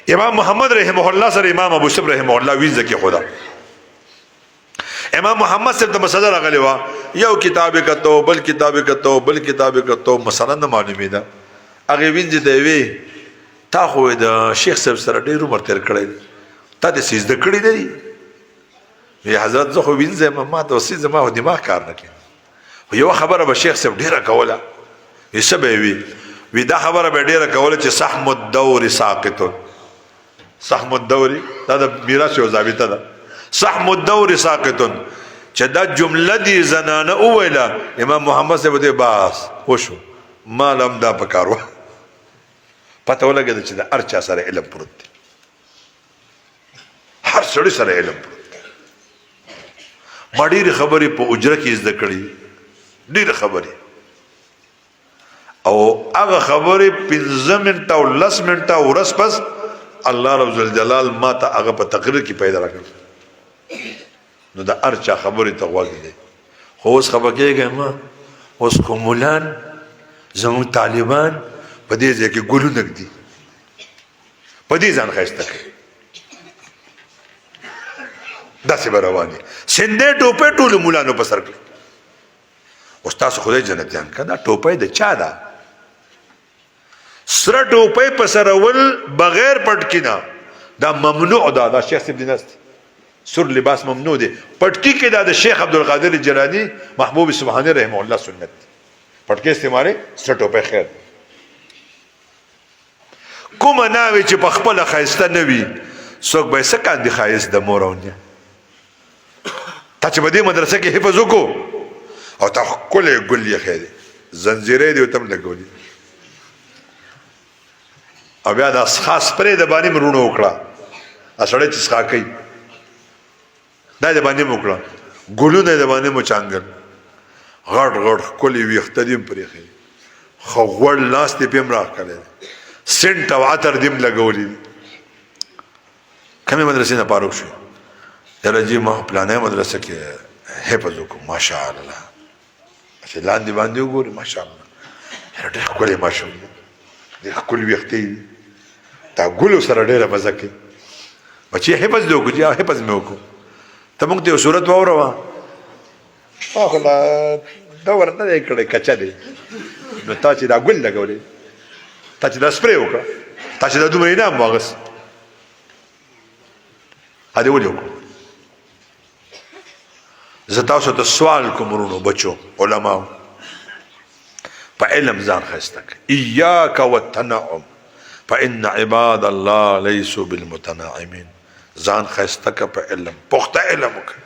امام محمد رحمه الله سره امام ابو شب رحمه الله وینځ کې خدا امام محمد صاحب ته مسله راغلی و یو کتاب کتو بل کتاب کتو بل کتاب کتو مثلا نه معلومه ده هغه وینځ دی وی تا خو د شیخ صاحب سره ډیر عمر تیر کړی تا د سجده کړی دی وی حضرت زه خو وینځم ما ته سجده ما دماغ کار نه کوي یو خبره به شیخ صاحب ډیره کوله یې سبه وی دا خبره به ډیره کوله چې صحم الدور ساقط صحم الدور دا د میراث یو ضابطه ده صحم الدور ساقط چې دا جمله دی زنانه اوله امام محمد صاحب دې باس وشو مالم دا پکارو پته ولګید چې دا ارچا سره علم پروت دی هر سړی سره علم پروت ما ډېرې خبرې په اجره کې زده کړې ډېرې خبرې او هغه خبرې 15 منټه او 10 منټه ورځ پس الله رب الجلال ما ته هغه په تقریر کې پیدا راکړ نو دا ارچا خبرې ته غوږ دی خو اوس خبر کېږي ما اوس کومولان زموږ طالبان په دې ځای کې ګلو نګدي په دې ځان ښایسته کوي داسې به روانې سندې ټوپې ټولو مولانو په سر کړي اوس تاسو خدای جنتیان که دا ټوپۍ د چا ده سره ټوپۍ په سرول بغیر پټکي نه دا ممنوع ده دا شیخ صاحب دینست سر لباس ممنوع دی پټکی کې دا د شیخ عبدالقادر جیلانی محبوب سبحانی رحمه الله سنت پټکی استعماله سره ټوپۍ خیر کومه ناوی چې په خپل خایسته نوي څوک به څه کاندي خایست د مورونه تا چې په دې مدرسه کې حفظ وکړو او تا ښکلی ګل یې خیری زنځیرې دی ته هم لګولي او بیا دا خاص پرې د باندې مرونه وکړه سړی چې څښا کوي دا د باندې موکړه ګلونه د باندې مو چانګل غټ غټ ښکلي ویښته دې هم پرې خیري خو غوړ لاس دې پې هم راښکلی سنټ او عطر دې هم لګولي کمې مدرسې نه فارغ شو یاره جي ما پلانۍ مدرسه کې حفظ وکړو ماشاءالله چې لاندې باندې وګوري ماشاءالله یاره ډېر ښکلی ماشوم دی ډېر ښکلي ویښته یې دا ګلو سره ډېره مزه کوي بچې حفظ دې وکړو چې حفظ مې وکړو ته موږ ته یو صورت واوروه خو لا دور نه دی کړی کچه دی نو تا چې دا ګل لګولی تا چې دا سپری وکړه تا چې دا دومره انعام واغست ا دې ولې وکړو زه تاسو ته سوال کوم ورونو بچو علماو په علم ځان ښایسته کړئ ایاک والتنعم فان عباد الله لیسوا بالمتناعمین ځان ښایسته کړه په علم پخته علم وکړه